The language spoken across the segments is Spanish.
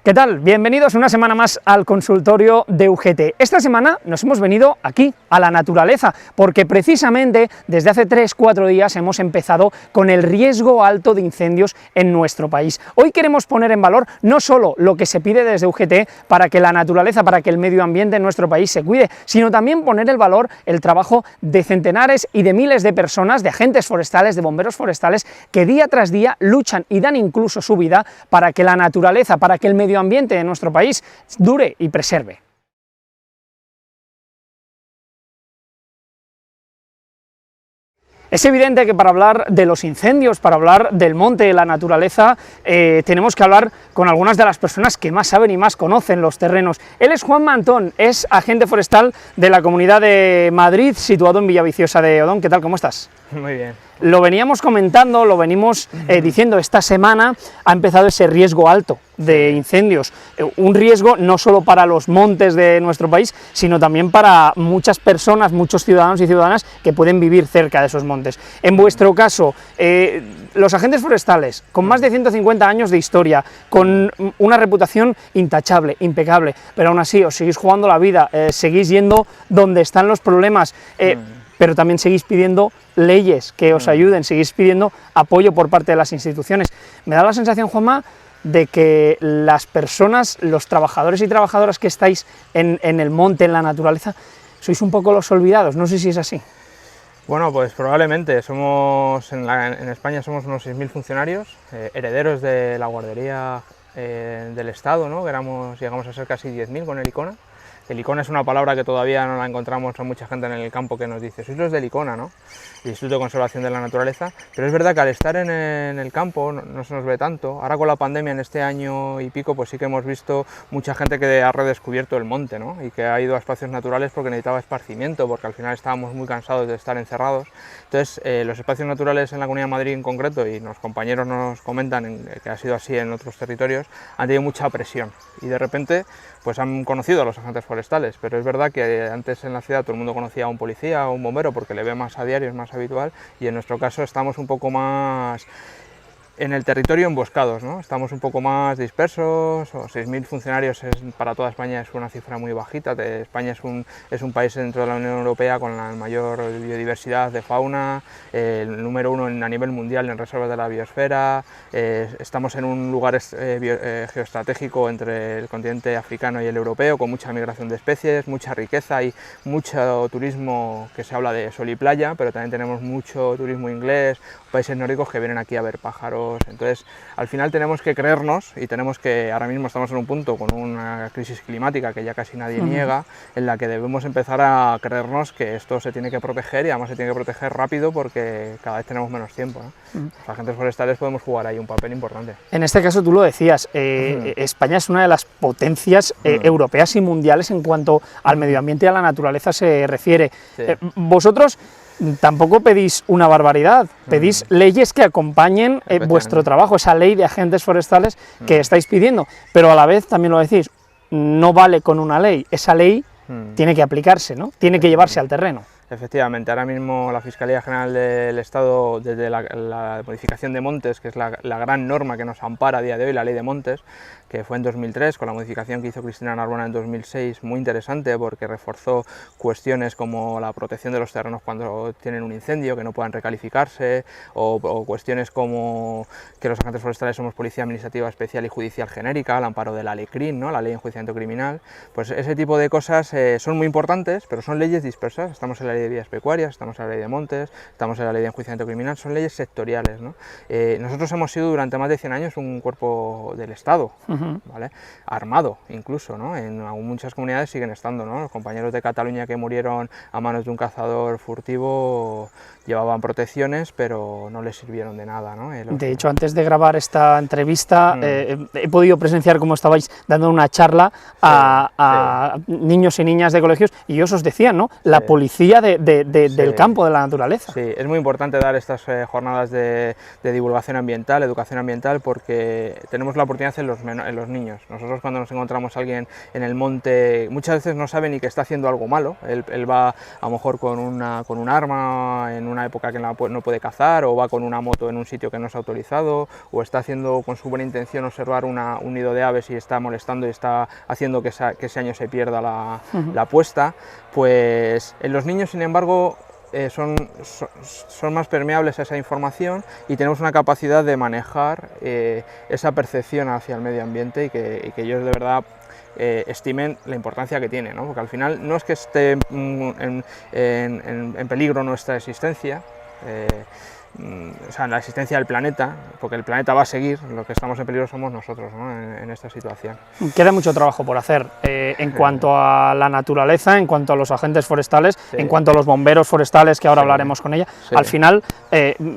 ¿Qué tal? Bienvenidos una semana más al consultorio de UGT. Esta semana nos hemos venido aquí, a la naturaleza, porque precisamente desde hace 3-4 días hemos empezado con el riesgo alto de incendios en nuestro país. Hoy queremos poner en valor no solo lo que se pide desde UGT para que la naturaleza, para que el medio ambiente en nuestro país se cuide, sino también poner en valor el trabajo de centenares y de miles de personas, de agentes forestales, de bomberos forestales, que día tras día luchan y dan incluso su vida para que la naturaleza, para que el medio ambiente de nuestro país dure y preserve. Es evidente que para hablar de los incendios, para hablar del monte, de la naturaleza, tenemos que hablar con algunas de las personas que más saben y más conocen los terrenos. Él es Juan Antón, es agente forestal de la Comunidad de Madrid, situado en Villaviciosa de Odón. ¿Qué tal? ¿Cómo estás? Muy bien. Lo veníamos comentando, lo venimos diciendo, esta semana ha empezado ese riesgo alto de incendios, un riesgo no solo para los montes de nuestro país, sino también para muchas personas, muchos ciudadanos y ciudadanas que pueden vivir cerca de esos montes. En vuestro caso, los agentes forestales, con más de 150 años de historia, con una reputación intachable, impecable, pero aún así os seguís jugando la vida, seguís yendo donde están los problemas, pero también seguís pidiendo leyes que os ayuden, seguís pidiendo apoyo por parte de las instituciones. Me da la sensación, Juanma, de que las personas, los trabajadores y trabajadoras que estáis en el monte, en la naturaleza, sois un poco los olvidados, no sé si es así. Bueno, pues probablemente, en España somos unos 6.000 funcionarios, herederos de la guardería del Estado, ¿no? Llegamos a ser casi 10.000 con el ICONA. El ICONA es una palabra que todavía no la encontramos a mucha gente en el campo que nos dice, sois los del ICONA, ¿no? El Instituto de Conservación de la Naturaleza, pero es verdad que al estar en el campo no se nos ve tanto. Ahora con la pandemia en este año y pico, pues sí que hemos visto mucha gente que ha redescubierto el monte, ¿no? Y que ha ido a espacios naturales porque necesitaba esparcimiento, porque al final estábamos muy cansados de estar encerrados. Entonces, los espacios naturales en la Comunidad de Madrid en concreto, y los compañeros nos comentan que ha sido así en otros territorios, han tenido mucha presión y de repente pues han conocido a los agentes forestales, pero es verdad que antes en la ciudad todo el mundo conocía a un policía o un bombero porque le ve más a diario, es más habitual, y en nuestro caso estamos un poco más en el territorio emboscados, ¿no? Estamos un poco más dispersos, 6.000 funcionarios para toda España es una cifra muy bajita. España es un país dentro de la Unión Europea con la mayor biodiversidad de fauna, el número 1 a nivel mundial en reservas de la biosfera, estamos en un lugar geoestratégico entre el continente africano y el europeo, con mucha migración de especies, mucha riqueza y mucho turismo que se habla de sol y playa, pero también tenemos mucho turismo inglés, países nórdicos que vienen aquí a ver pájaros. Entonces, al final tenemos que creernos y ahora mismo estamos en un punto con una crisis climática que ya casi nadie niega, en la que debemos empezar a creernos que esto se tiene que proteger y además se tiene que proteger rápido porque cada vez tenemos menos tiempo, ¿no? Los agentes forestales podemos jugar ahí un papel importante. En este caso tú lo decías, España es una de las potencias europeas y mundiales en cuanto al medio ambiente y a la naturaleza se refiere. Sí. Vosotros tampoco pedís una barbaridad, pedís leyes que acompañen vuestro trabajo, esa ley de agentes forestales que estáis pidiendo, pero a la vez también lo decís, no vale con una ley, esa ley tiene que aplicarse, ¿no? Tiene que llevarse al terreno. Efectivamente, ahora mismo la Fiscalía General del Estado, desde la modificación de montes, que es la gran norma que nos ampara a día de hoy, la Ley de Montes, que fue en 2003, con la modificación que hizo Cristina Narbona en 2006, muy interesante porque reforzó cuestiones como la protección de los terrenos cuando tienen un incendio, que no puedan recalificarse, o cuestiones como que los agentes forestales somos Policía Administrativa Especial y Judicial Genérica, al amparo de la Ley CRIM, ¿no? La Ley de Enjuiciamiento Criminal. Pues ese tipo de cosas son muy importantes, pero son leyes dispersas. Estamos en la Ley de Vías Pecuarias, estamos en la Ley de Montes, estamos en la Ley de Enjuiciamiento Criminal, son leyes sectoriales, ¿no? Nosotros hemos sido durante más de 100 años un cuerpo del Estado, ¿vale? Armado incluso, ¿no? En muchas comunidades siguen estando, ¿no? Los compañeros de Cataluña que murieron a manos de un cazador furtivo llevaban protecciones, pero no les sirvieron de nada, ¿no? De hecho, antes de grabar esta entrevista, he podido presenciar cómo estabais dando una charla a niños y niñas de colegios, y ellos os decían, ¿no? La policía del campo, de la naturaleza. Sí, es muy importante dar estas jornadas de divulgación ambiental, educación ambiental, porque tenemos la oportunidad en los niños. Nosotros cuando nos encontramos a alguien en el monte, muchas veces no sabe ni que está haciendo algo malo. Él va a lo mejor con un arma en una época que no puede cazar, o va con una moto en un sitio que no es autorizado, o está haciendo con su buena intención observar un nido de aves y está molestando y está haciendo que ese año se pierda la puesta. Pues en los niños, sin embargo, son más permeables a esa información y tenemos una capacidad de manejar esa percepción hacia el medio ambiente y que ellos de verdad estimen la importancia que tiene, ¿no? Porque al final no es que esté en peligro nuestra existencia, o sea, la existencia del planeta, porque el planeta va a seguir, lo que estamos en peligro somos nosotros, ¿no? en esta situación. Queda mucho trabajo por hacer en cuanto a la naturaleza, en cuanto a los agentes forestales, sí. En cuanto a los bomberos forestales, que ahora sí. hablaremos con ella. Sí. Al final,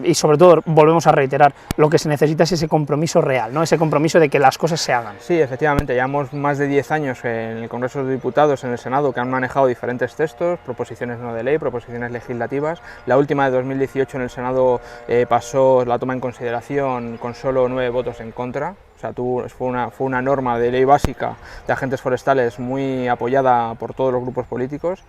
y sobre todo, volvemos a reiterar, lo que se necesita es ese compromiso real, ¿no? Ese compromiso de que las cosas se hagan. Sí, efectivamente, llevamos más de 10 años en el Congreso de los Diputados, en el Senado, que han manejado diferentes textos, proposiciones no de ley, proposiciones legislativas. La última de 2018 en el Senado pasó la toma en consideración con solo 9 votos en contra. O sea, fue una norma de ley básica de agentes forestales muy apoyada por todos los grupos políticos,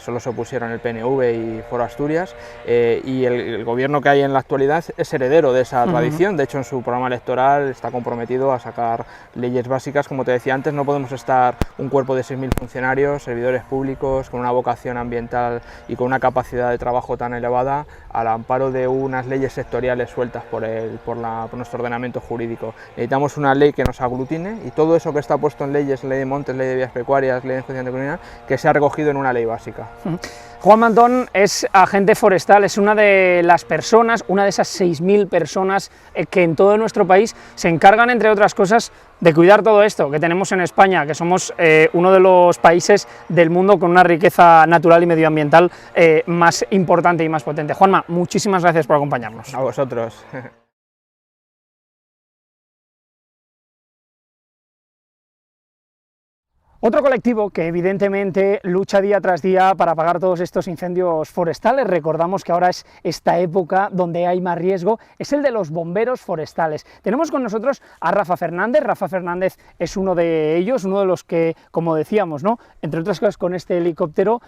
solo se opusieron el PNV y Foro Asturias, y el gobierno que hay en la actualidad es heredero de esa tradición. De hecho, en su programa electoral está comprometido a sacar leyes básicas. Como te decía antes, no podemos estar un cuerpo de 6.000 funcionarios, servidores públicos, con una vocación ambiental y con una capacidad de trabajo tan elevada, al amparo de unas leyes sectoriales sueltas por nuestro ordenamiento jurídico. Necesitamos una ley que nos aglutine, y todo eso que está puesto en leyes, ley de montes, ley de vías pecuarias, ley de enjuiciamiento criminal, que sea recogido en una ley básica. Juan Mantón es agente forestal, es una de las personas, una de esas 6.000 personas que en todo nuestro país se encargan, entre otras cosas, de cuidar todo esto que tenemos en España, que somos uno de los países del mundo con una riqueza natural y medioambiental más importante y más potente. Juanma, muchísimas gracias por acompañarnos. A vosotros. Otro colectivo que evidentemente lucha día tras día para apagar todos estos incendios forestales, recordamos que ahora es esta época donde hay más riesgo, es el de los bomberos forestales. Tenemos con nosotros a Rafa Fernández. Rafa Fernández es uno de ellos, uno de los que, como decíamos, ¿no?, entre otras cosas, con este helicóptero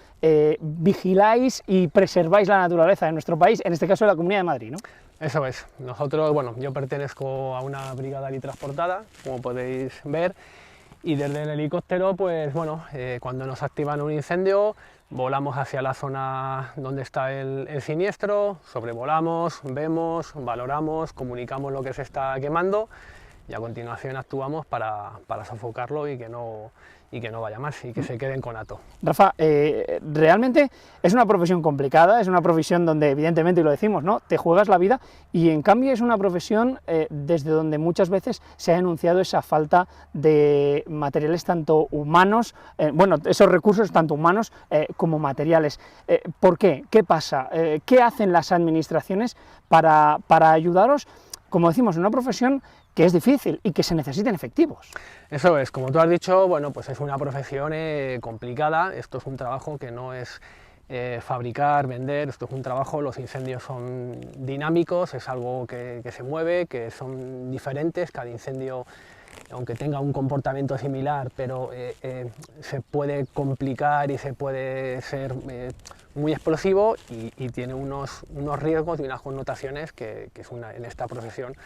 vigiláis y preserváis la naturaleza de nuestro país, en este caso de la Comunidad de Madrid, ¿no? Eso es. Nosotros, bueno, yo pertenezco a una brigada transportada, como podéis ver, y desde el helicóptero, pues bueno, cuando nos activan un incendio, volamos hacia la zona donde está el siniestro, sobrevolamos, vemos, valoramos, comunicamos lo que se está quemando y a continuación actuamos para sofocarlo y que no vaya más y que se quede en conato. Rafa, realmente es una profesión complicada, es una profesión donde evidentemente, y lo decimos, ¿no?, te juegas la vida, y en cambio es una profesión desde donde muchas veces se ha denunciado esa falta de materiales tanto humanos, bueno, esos recursos tanto humanos como materiales. ¿Por qué? ¿Qué pasa? ¿Qué hacen las administraciones para ayudaros? Como decimos, en una profesión que es difícil y que se necesitan efectivos. Eso es, como tú has dicho, bueno, pues es una profesión complicada. Esto es un trabajo que no es fabricar, vender, esto es un trabajo, los incendios son dinámicos, es algo que se mueve, que son diferentes, cada incendio, aunque tenga un comportamiento similar, pero se puede complicar y se puede ser muy explosivo y tiene unos riesgos y unas connotaciones que en esta profesión,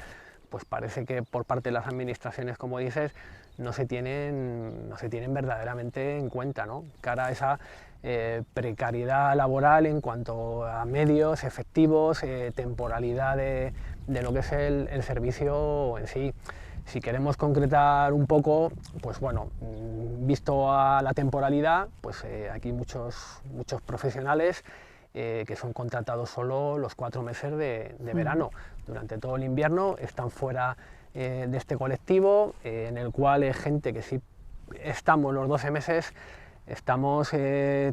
pues parece que por parte de las administraciones, como dices, no se tienen verdaderamente en cuenta, ¿no? Cara a esa precariedad laboral en cuanto a medios, efectivos, temporalidad de lo que es el servicio en sí. Si queremos concretar un poco, pues bueno, visto a la temporalidad, pues aquí muchos profesionales que son contratados solo los 4 meses de verano. Durante todo el invierno están fuera de este colectivo, en el cual hay gente que sí estamos los 12 meses, estamos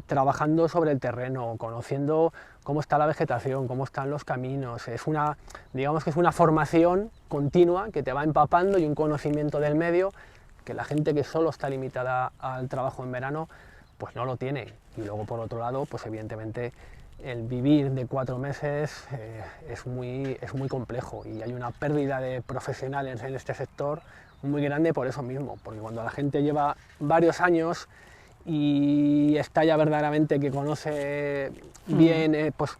trabajando sobre el terreno, conociendo cómo está la vegetación, cómo están los caminos. Digamos que es una formación continua que te va empapando y un conocimiento del medio que la gente que solo está limitada al trabajo en verano pues no lo tiene. Y luego por otro lado, pues evidentemente el vivir de 4 meses es muy complejo y hay una pérdida de profesionales en este sector muy grande por eso mismo, porque cuando la gente lleva varios años y está ya verdaderamente que conoce bien pues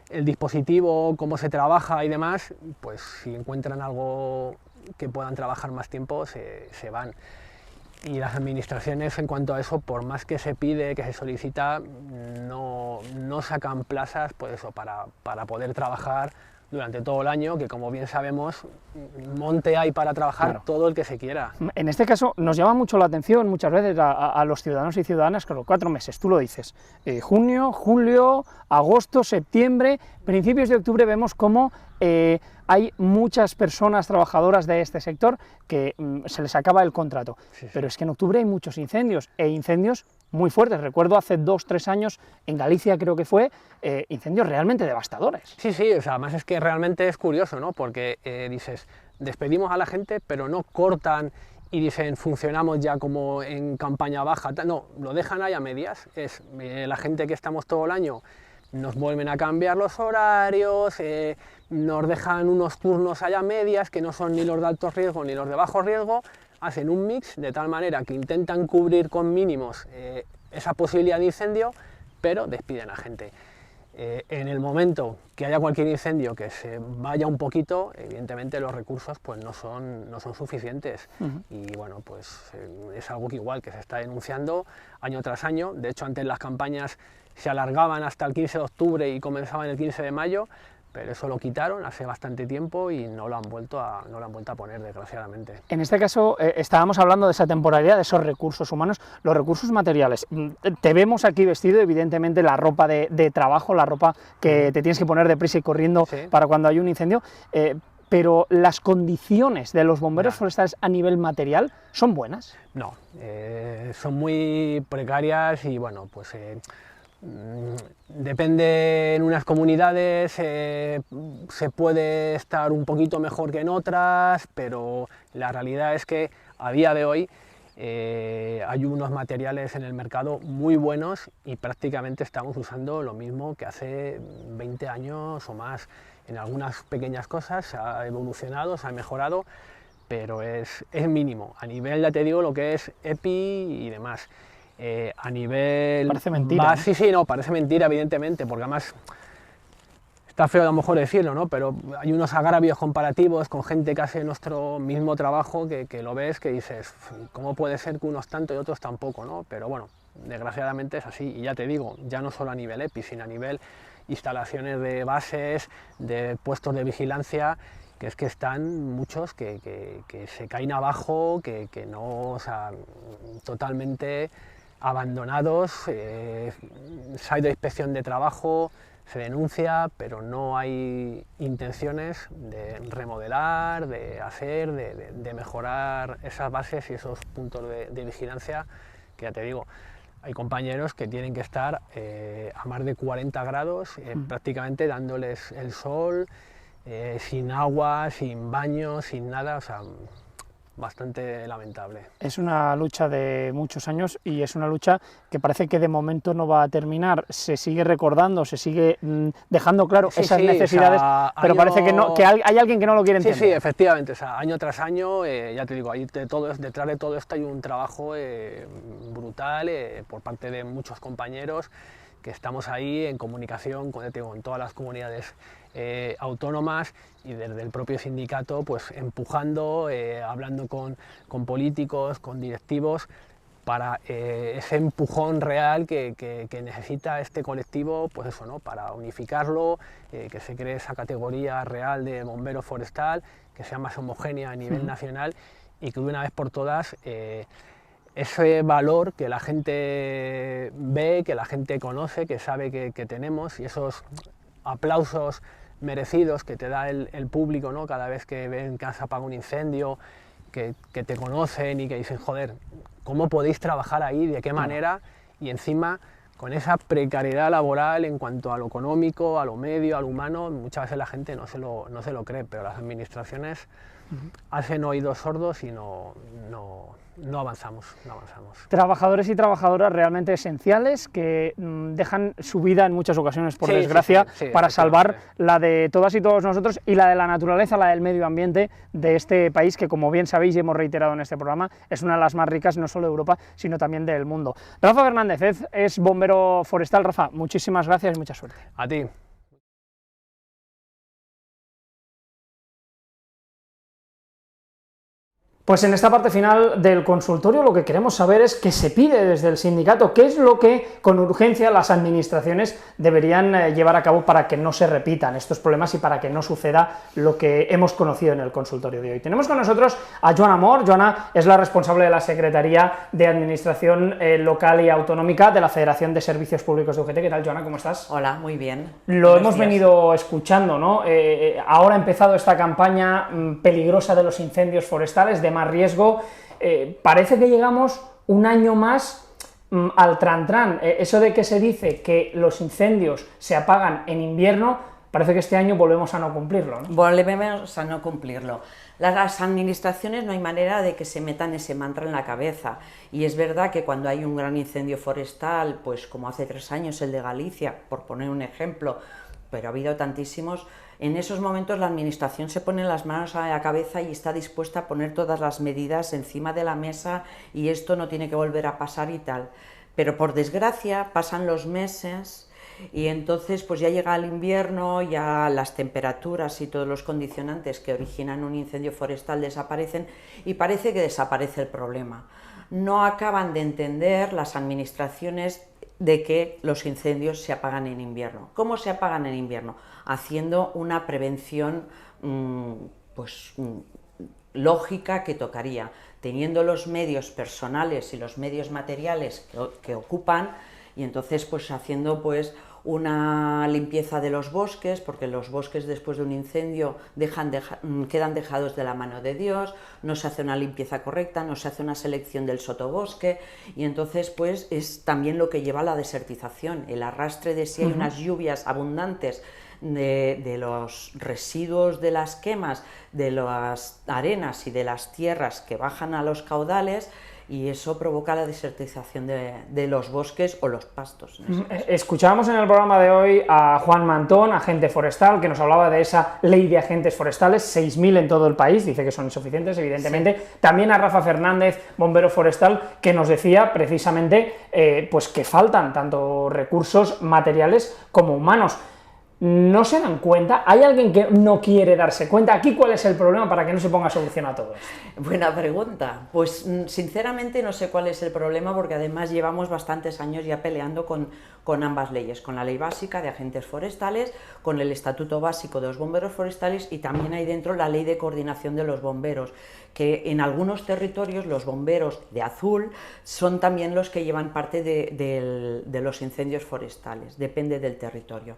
el dispositivo, cómo se trabaja y demás, pues si encuentran algo que puedan trabajar más tiempo se van. Y las administraciones en cuanto a eso, por más que se pide, que se solicita, no sacan plazas pues eso, para poder trabajar durante todo el año, que como bien sabemos, monte hay para trabajar Claro. todo el que se quiera. En este caso nos llama mucho la atención muchas veces a los ciudadanos y ciudadanas, claro, 4 meses, tú lo dices, junio, julio, agosto, septiembre, principios de octubre vemos cómo hay muchas personas trabajadoras de este sector que se les acaba el contrato, Sí, sí. pero es que en octubre hay muchos incendios, e incendios muy fuertes. Recuerdo hace 2 o 3 años, en Galicia creo que fue, incendios realmente devastadores. Sí, o sea, además es que realmente es curioso, ¿no? Porque dices, despedimos a la gente, pero no cortan y dicen, funcionamos ya como en campaña baja, no, lo dejan ahí a medias, es la gente que estamos todo el año, nos vuelven a cambiar los horarios, nos dejan unos turnos allá a medias que no son ni los de alto riesgo ni los de bajo riesgo, hacen un mix de tal manera que intentan cubrir con mínimos esa posibilidad de incendio, pero despiden a gente. En el momento que haya cualquier incendio que se vaya un poquito, evidentemente los recursos pues no son suficientes. Y bueno, pues es algo que igual que se está denunciando año tras año. De hecho, antes las campañas se alargaban hasta el 15 de octubre y comenzaban el 15 de mayo, pero eso lo quitaron hace bastante tiempo y no lo han vuelto a poner, desgraciadamente. En este caso estábamos hablando de esa temporalidad, de esos recursos humanos, los recursos materiales. Te vemos aquí vestido, evidentemente la ropa de trabajo, la ropa que te tienes que poner deprisa y corriendo Sí. para cuando hay un incendio, pero las condiciones de los bomberos Ya. forestales a nivel material son buenas. No, son muy precarias y bueno, pues depende, en unas comunidades se puede estar un poquito mejor que en otras, pero la realidad es que a día de hoy hay unos materiales en el mercado muy buenos y prácticamente estamos usando lo mismo que hace 20 años o más. En algunas pequeñas cosas se ha evolucionado, se ha mejorado, pero es mínimo. A nivel, ya te digo, lo que es EPI y demás. A nivel... Parece mentira, ¿no? Sí, no, parece mentira, evidentemente, porque además está feo a lo mejor decirlo, ¿no? Pero hay unos agravios comparativos con gente que hace nuestro mismo trabajo que lo ves, que dices, ¿cómo puede ser que unos tanto y otros tampoco, ¿no? Pero bueno, desgraciadamente es así, y ya te digo, ya no solo a nivel EPI, sino a nivel instalaciones de bases, de puestos de vigilancia, que es que están muchos que se caen abajo, que no, o sea, totalmente abandonados, se ha ido a inspección de trabajo, se denuncia, pero no hay intenciones de remodelar, de hacer, de mejorar esas bases y esos puntos de vigilancia, que ya te digo, hay compañeros que tienen que estar a más de 40 grados, prácticamente dándoles el sol, sin agua, sin baño, sin nada, o sea, bastante lamentable. Es una lucha de muchos años y es una lucha que parece que de momento no va a terminar. Se sigue recordando, se sigue dejando claro esas necesidades, o sea, pero parece que, no, que hay alguien que no lo quiere entender. Sí, efectivamente, o sea, año tras año, ya te digo, ahí detrás de todo esto hay un trabajo brutal por parte de muchos compañeros que estamos ahí en comunicación con todas las comunidades autónomas y desde el propio sindicato, pues empujando, hablando con políticos, con directivos, para ese empujón real que necesita este colectivo, pues eso, ¿no? Para unificarlo, que se cree esa categoría real de bombero forestal, que sea más homogénea a nivel nacional y que de una vez por todas ese valor que la gente ve, que la gente conoce, que sabe que tenemos, y esos aplausos merecidos que te da el público, ¿no? Cada vez que ven que has apagado un incendio, que te conocen y que dicen, joder, ¿cómo podéis trabajar ahí? ¿De qué manera? Y encima, con esa precariedad laboral en cuanto a lo económico, a lo medio, a lo humano, muchas veces la gente no se lo cree, pero las administraciones hacen oídos sordos y no avanzamos. Trabajadores y trabajadoras realmente esenciales que dejan su vida en muchas ocasiones, por desgracia, sí, para salvar la de todas y todos nosotros y la de la naturaleza, la del medio ambiente de este país que, como bien sabéis y hemos reiterado en este programa, es una de las más ricas no solo de Europa, sino también del mundo. Rafa Fernández es bombero forestal. Rafa, muchísimas gracias y mucha suerte. A ti. Pues en esta parte final del consultorio lo que queremos saber es qué se pide desde el sindicato, qué es lo que con urgencia las administraciones deberían llevar a cabo para que no se repitan estos problemas y para que no suceda lo que hemos conocido en el consultorio de hoy. Tenemos con nosotros a Joana Mor. Joana es la responsable de la Secretaría de Administración Local y Autonómica de la Federación de Servicios Públicos de UGT. ¿Qué tal, Joana? ¿Cómo estás? Hola, muy bien. Lo hemos venido escuchando, ¿no? Ahora ha empezado esta campaña peligrosa de los incendios forestales, de más riesgo. Parece que llegamos un año más al tran-tran. Eso de que se dice que los incendios se apagan en invierno, parece que este año volvemos a no cumplirlo, ¿no? Volvemos a no cumplirlo. Las administraciones no hay manera de que se metan ese mantra en la cabeza, y es verdad que cuando hay un gran incendio forestal, pues como hace 3 años el de Galicia, por poner un ejemplo, pero ha habido tantísimos, en esos momentos la administración se pone las manos a la cabeza y está dispuesta a poner todas las medidas encima de la mesa y esto no tiene que volver a pasar y tal. Pero por desgracia pasan los meses y entonces pues ya llega el invierno, ya las temperaturas y todos los condicionantes que originan un incendio forestal desaparecen y parece que desaparece el problema. No acaban de entender las administraciones de que los incendios se apagan en invierno. ¿Cómo se apagan en invierno? Haciendo una prevención lógica que tocaría, teniendo los medios personales y los medios materiales que ocupan, y entonces pues haciendo pues una limpieza de los bosques, porque los bosques después de un incendio quedan dejados de la mano de Dios, no se hace una limpieza correcta, no se hace una selección del sotobosque, y entonces pues es también lo que lleva a la desertización, el arrastre de si hay unas lluvias abundantes de los residuos de las quemas, de las arenas y de las tierras que bajan a los caudales, y eso provoca la desertización de los bosques o los pastos. Escuchábamos en el programa de hoy a Juan Mantón, agente forestal, que nos hablaba de esa ley de agentes forestales, 6.000 en todo el país, dice que son insuficientes, evidentemente. Sí. También a Rafa Fernández, bombero forestal, que nos decía precisamente pues que faltan tanto recursos materiales como humanos. ¿No se dan cuenta? ¿Hay alguien que no quiere darse cuenta? ¿Aquí cuál es el problema para que no se ponga solución a todo esto? Buena pregunta. Pues sinceramente no sé cuál es el problema, porque además llevamos bastantes años ya peleando con ambas leyes, con la ley básica de agentes forestales, con el estatuto básico de los bomberos forestales, y también hay dentro la ley de coordinación de los bomberos, que en algunos territorios los bomberos de azul son también los que llevan parte de los incendios forestales, depende del territorio.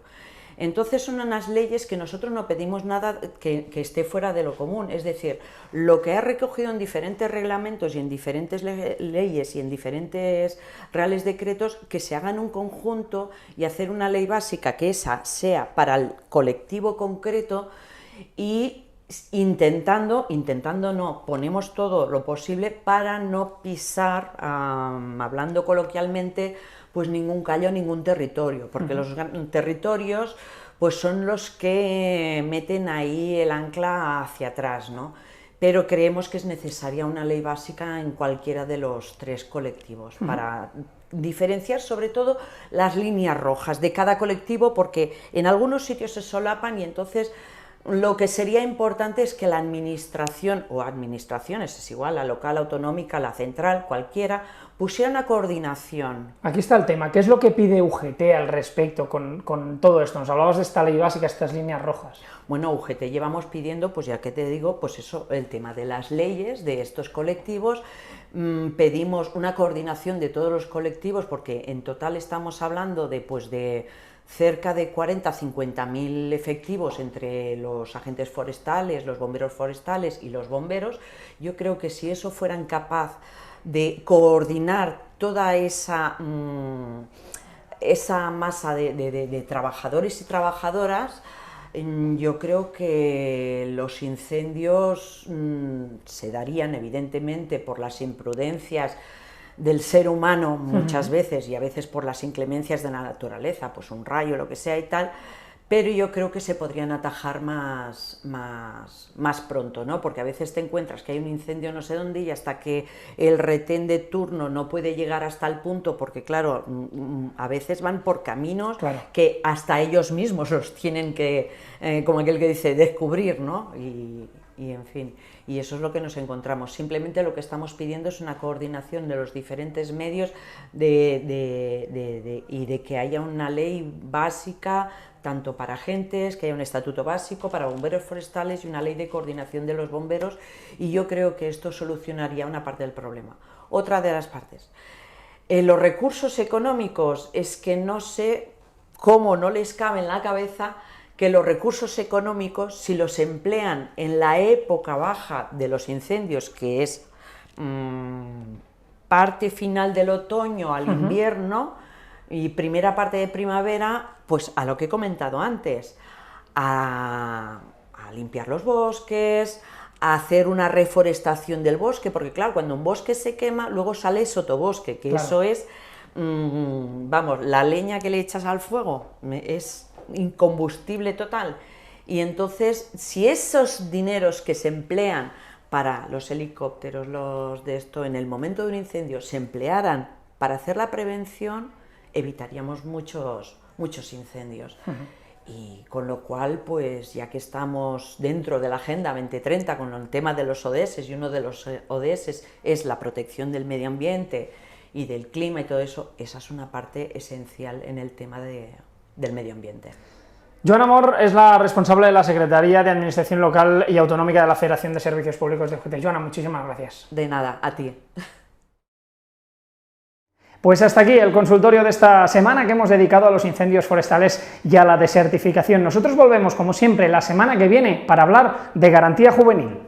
Entonces son unas leyes que nosotros no pedimos nada que esté fuera de lo común, es decir, lo que ha recogido en diferentes reglamentos y en diferentes leyes y en diferentes reales decretos, que se hagan un conjunto y hacer una ley básica que esa sea para el colectivo concreto, y intentando no, ponemos todo lo posible para no pisar, hablando coloquialmente, pues ningún callo, ningún territorio, porque los territorios pues son los que meten ahí el ancla hacia atrás, ¿no? Pero creemos que es necesaria una ley básica en cualquiera de los 3 colectivos, para diferenciar sobre todo las líneas rojas de cada colectivo, porque en algunos sitios se solapan, y entonces lo que sería importante es que la administración, o administraciones, es igual, la local, autonómica, la central, cualquiera, pusiera una coordinación. Aquí está el tema. ¿Qué es lo que pide UGT al respecto con todo esto? Nos hablabas de esta ley básica, estas líneas rojas. Bueno, UGT llevamos pidiendo, pues ya que te digo, pues eso, el tema de las leyes de estos colectivos. Pedimos una coordinación de todos los colectivos, porque en total estamos hablando de cerca de 40-50.000 efectivos entre los agentes forestales, los bomberos forestales y los bomberos. Yo creo que si eso fueran capaz de coordinar toda esa masa de trabajadores y trabajadoras, Yo creo que los incendios se darían evidentemente por las imprudencias del ser humano muchas veces, y a veces por las inclemencias de la naturaleza, pues un rayo, lo que sea y tal, pero yo creo que se podrían atajar más pronto, ¿no? Porque a veces te encuentras que hay un incendio no sé dónde y hasta que el retén de turno no puede llegar hasta el punto, porque claro, a veces van por caminos que hasta ellos mismos los tienen que, como aquel que dice, descubrir, ¿no? Y en fin, y eso es lo que nos encontramos. Simplemente lo que estamos pidiendo es una coordinación de los diferentes medios y de que haya una ley básica tanto para agentes, que haya un estatuto básico para bomberos forestales y una ley de coordinación de los bomberos, y yo creo que esto solucionaría una parte del problema. Otra de las partes, los recursos económicos, es que no sé cómo no les cabe en la cabeza que los recursos económicos, si los emplean en la época baja de los incendios, que es parte final del otoño al invierno y primera parte de primavera, pues a lo que he comentado antes, a limpiar los bosques, a hacer una reforestación del bosque, porque claro, cuando un bosque se quema, luego sale sotobosque, que eso es, vamos, la leña que le echas al fuego, es incombustible total. Y entonces, si esos dineros que se emplean para los helicópteros, los de esto, en el momento de un incendio, se emplearan para hacer la prevención, evitaríamos muchos incendios. Y con lo cual, pues ya que estamos dentro de la Agenda 2030 con el tema de los ODS, y uno de los ODS es la protección del medio ambiente y del clima y todo eso, esa es una parte esencial en el tema del medio ambiente. Joana Mor es la responsable de la Secretaría de Administración Local y Autonómica de la Federación de Servicios Públicos de UGT. Joana, muchísimas gracias. De nada, a ti. Pues hasta aquí el consultorio de esta semana que hemos dedicado a los incendios forestales y a la desertificación. Nosotros volvemos, como siempre, la semana que viene para hablar de garantía juvenil.